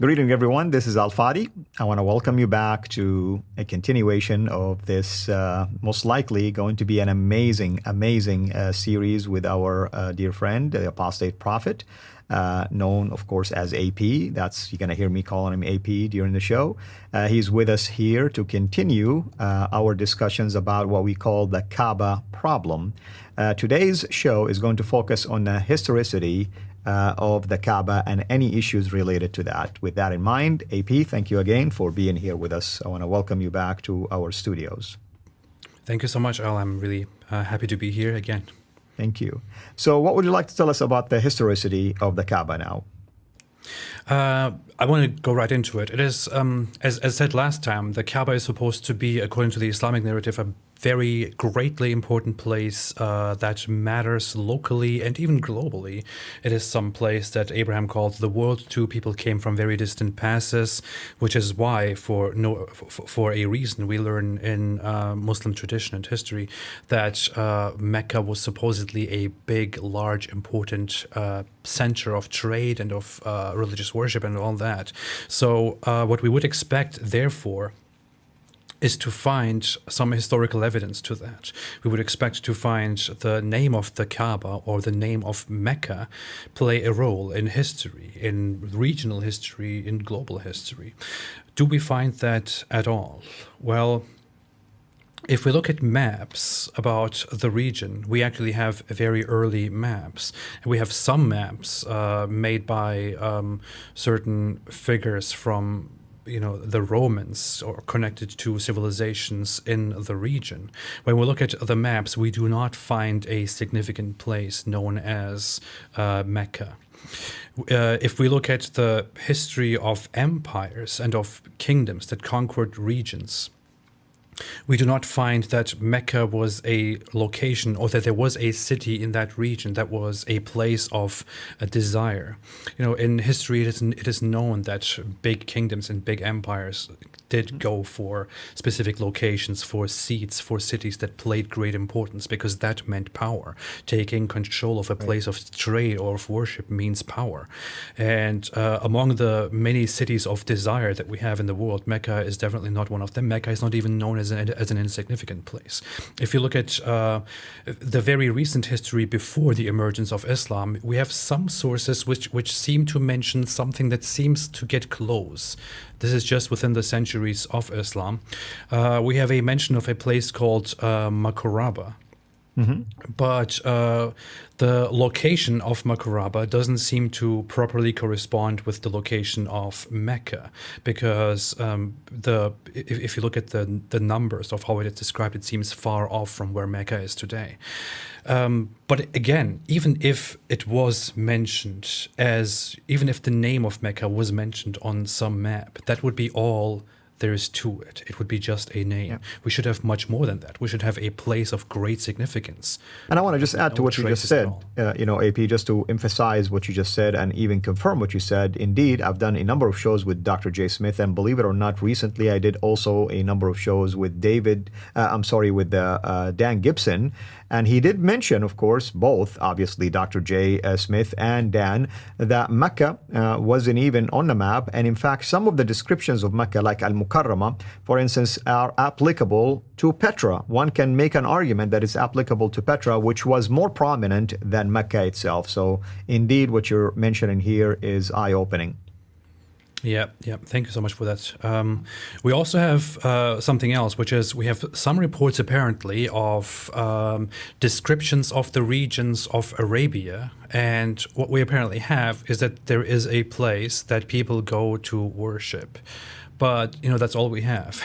Greeting, everyone. This is Al Fadi. I want to welcome you back to a continuation of this, most likely going to be an amazing series with our dear friend, the apostate prophet, known, of course, as AP. You're going to hear me calling him AP during the show. He's with us here to continue our discussions about what we call the Ka'ba problem. Today's show is going to focus on the historicity of the Kaaba and any issues related to that. With that in mind, AP, thank you again for being here with us. I want to welcome you back to our studios. Thank you so much, Al. I'm really happy to be here again. Thank you. So what would you like to tell us about the historicity of the Kaaba now? I want to go right into it. It is, as said last time, the Kaaba is supposed to be, according to the Islamic narrative, a very greatly important place that matters locally and even globally. It is some place that Abraham called the world to. People came from very distant passes, which is why, for a reason, we learn in Muslim tradition and history that Mecca was supposedly a big, large, important center of trade and of religious worship and all that. So what we would expect, therefore, is to find some historical evidence to that. We would expect to find the name of the Kaaba or the name of Mecca play a role in history, in regional history, in global history. Do we find that at all? Well, if we look at maps about the region, we actually have very early maps. We have some maps made by certain figures from the Romans or connected to civilizations in the region. When we look at the maps, we do not find a significant place known as Mecca. If we look at the history of empires and of kingdoms that conquered regions, we do not find that Mecca was a location or that there was a city in that region that was a place of a desire. In history, it is known that big kingdoms and big empires did go for specific locations, for seats, for cities that played great importance, because that meant power. Taking control of a place of trade or of worship means power. And among the many cities of desire that we have in the world, Mecca is definitely not one of them. Mecca is not even known as an insignificant place. If you look at the very recent history before the emergence of Islam, we have some sources which seem to mention something that seems to get close. This is just within the centuries of Islam. We have a mention of a place called Makuraba. Mm-hmm. But the location of Makuraba doesn't seem to properly correspond with the location of Mecca, because if you look at the numbers of how it is described, it seems far off from where Mecca is today. But again, even if it was mentioned even if the name of Mecca was mentioned on some map, that would be all there is to it. It would be just a name. Yeah. We should have much more than that. We should have a place of great significance. And I want to just add to what you just said, AP, just to emphasize what you just said and even confirm what you said. Indeed, I've done a number of shows with Dr. J. Smith, and believe it or not, recently I did also a number of shows with Dan Gibson. And he did mention, of course, both, obviously, Dr. J. Smith and Dan, that Mecca wasn't even on the map. And in fact, some of the descriptions of Mecca, like Al-Mukarrama, for instance, are applicable to Petra. One can make an argument that it's applicable to Petra, which was more prominent than Mecca itself. So indeed, what you're mentioning here is eye-opening. Yeah. Thank you so much for that. We also have something else, which is we have some reports apparently of descriptions of the regions of Arabia. And what we apparently have is that there is a place that people go to worship. But, that's all we have.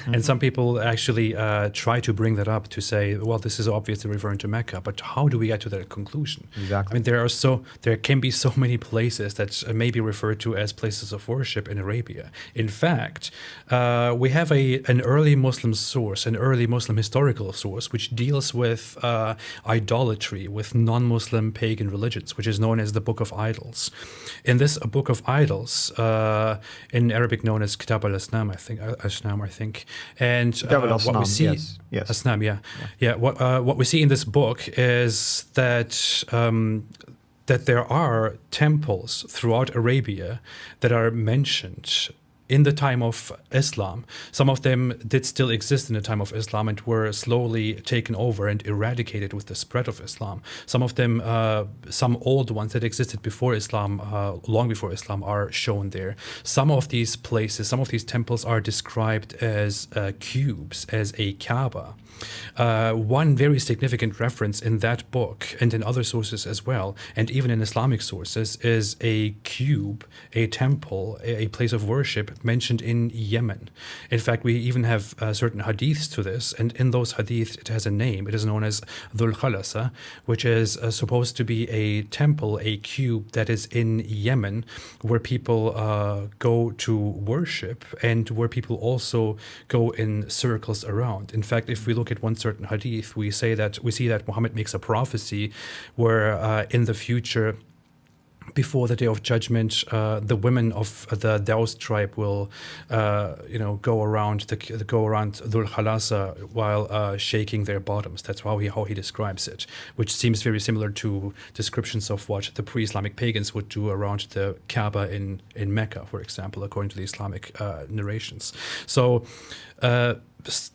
And some people actually try to bring that up to say, well, this is obviously referring to Mecca, but how do we get to that conclusion? Exactly. I mean, there can be so many places that may be referred to as places of worship in Arabia. In fact, we have an early Muslim source, an early Muslim historical source, which deals with idolatry, with non-Muslim pagan religions, which is known as the Book of Idols. In this Book of Idols, in Arabic known as Kitab al-Asnam, I think. And what we see, yes. Asnam, yeah. What we see in this book is that that there are temples throughout Arabia that are mentioned in the time of Islam. Some of them did still exist in the time of Islam and were slowly taken over and eradicated with the spread of Islam. Some of them, some old ones that existed before Islam, long before Islam, are shown there. Some of these places, some of these temples are described as cubes, as a Kaaba. One very significant reference in that book and in other sources as well, and even in Islamic sources, is a cube, a temple, a place of worship mentioned in Yemen. In fact, we even have certain hadiths to this, and in those hadiths it has a name. It is known as Dhul Khalasa, which is supposed to be a temple, a cube that is in Yemen, where people go to worship and where people also go in circles around. In fact, if we look at one certain hadith, we see that Muhammad makes a prophecy where in the future, before the day of judgment, the women of the Daus tribe will, go around Dhul Khalasa while shaking their bottoms. That's how he describes it, which seems very similar to descriptions of what the pre-Islamic pagans would do around the Kaaba in Mecca, for example, according to the Islamic narrations. So,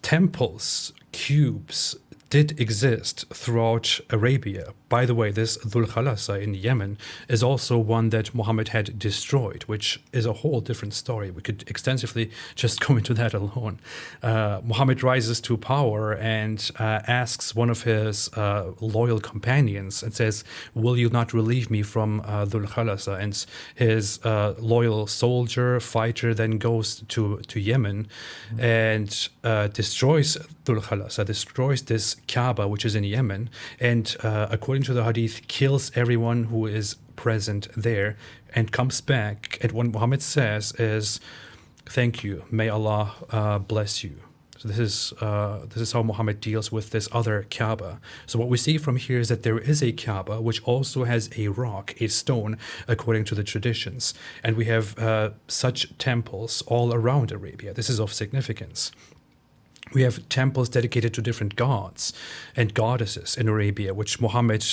temples, cubes, did exist throughout Arabia. By the way, this Dhul Khalasa in Yemen is also one that Muhammad had destroyed, which is a whole different story. We could extensively just go into that alone. Muhammad rises to power and asks one of his loyal companions and says, "Will you not relieve me from Dhul Khalasa?" And his loyal soldier, fighter, then goes to Yemen and destroys Dhul Khalasa, destroys this Kaaba, which is in Yemen, and according to the hadith, kills everyone who is present there and comes back. And what Muhammad says is, "Thank you, may Allah bless you." So this is how Muhammad deals with this other Kaaba. So what we see from here is that there is a Kaaba which also has a rock, a stone, according to the traditions. And we have such temples all around Arabia. This is of significance. We have temples dedicated to different gods and goddesses in Arabia, which Muhammad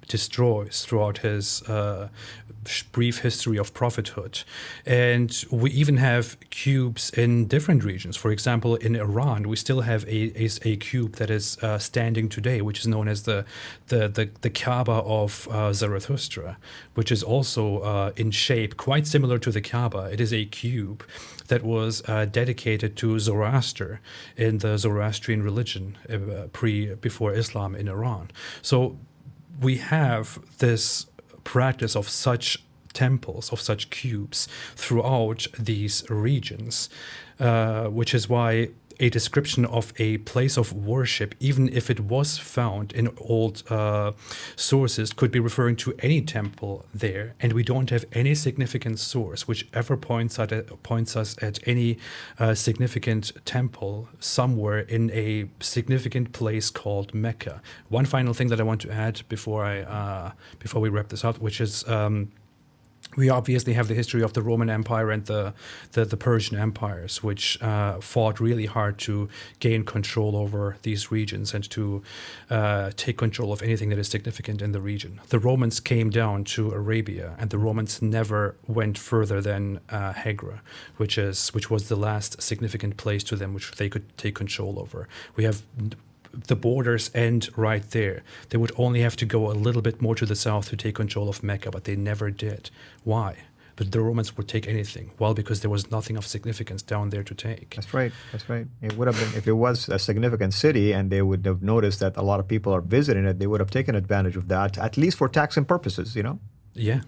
destroys throughout his brief history of prophethood. And we even have cubes in different regions. For example, in Iran, we still have a cube that is standing today, which is known as the Kaaba of Zarathustra, which is also in shape quite similar to the Kaaba. It is a cube that was dedicated to Zoroaster in the Zoroastrian religion before Islam in Iran. So we have this practice of such temples, of such cubes throughout these regions, which is why a description of a place of worship, even if it was found in old sources, could be referring to any temple there, and we don't have any significant source which ever points us at any significant temple somewhere in a significant place called Mecca. One final thing that I want to add before we wrap this up, which is we obviously have the history of the Roman Empire and the Persian empires, which fought really hard to gain control over these regions and to take control of anything that is significant in the region. The Romans came down to Arabia, and the Romans never went further than Hegra, which was the last significant place to them which they could take control over. We have the borders end right there. They would only have to go a little bit more to the south to take control of Mecca, but they never did. Why? But the Romans would take anything. Well, because there was nothing of significance down there to take. That's right. That's right. It would have been, if it was a significant city and they would have noticed that a lot of people are visiting it, they would have taken advantage of that, at least for taxing purposes, you know? Yeah,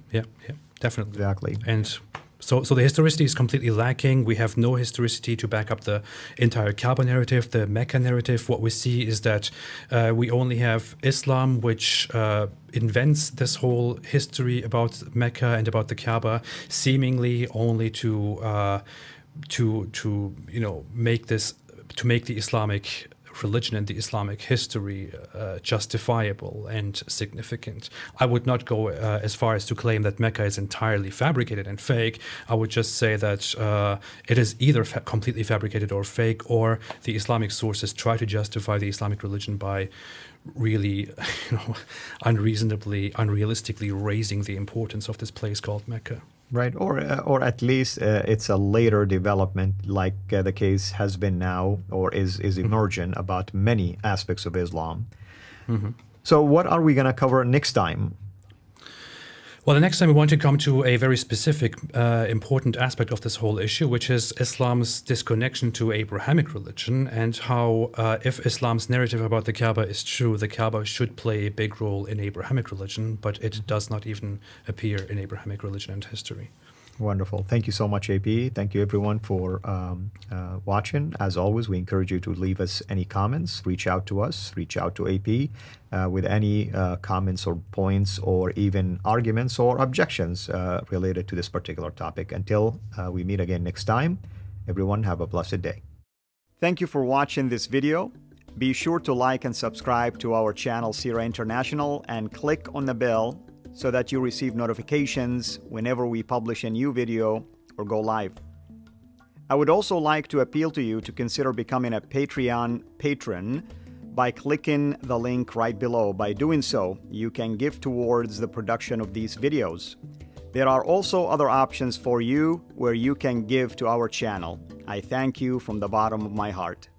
definitely. Exactly. And so the historicity is completely lacking. We have no historicity to back up the entire Kaaba narrative, the Mecca narrative. What we see is that we only have Islam, which invents this whole history about Mecca and about the Kaaba, seemingly only to make the Islamic religion and the Islamic history justifiable and significant. I would not go as far as to claim that Mecca is entirely fabricated and fake. I would just say that it is either completely fabricated or fake, or the Islamic sources try to justify the Islamic religion by really, unrealistically raising the importance of this place called Mecca. Right, or at least it's a later development, like the case has been now, or is emergent about many aspects of Islam. So, what are we going to cover next time? Well, the next time we want to come to a very specific, important aspect of this whole issue, which is Islam's disconnection to Abrahamic religion, and how, if Islam's narrative about the Kaaba is true, the Kaaba should play a big role in Abrahamic religion, but it does not even appear in Abrahamic religion and history. Wonderful. Thank you so much, AP. Thank you, everyone, for watching. As always, we encourage you to leave us any comments, reach out to us, reach out to AP with any comments or points or even arguments or objections related to this particular topic. Until we meet again next time, everyone have a blessed day. Thank you for watching this video. Be sure to like and subscribe to our channel, Sira International, and click on the bell so that you receive notifications whenever we publish a new video or go live. I would also like to appeal to you to consider becoming a Patreon patron by clicking the link right below. By doing so, you can give towards the production of these videos. There are also other options for you where you can give to our channel. I thank you from the bottom of my heart.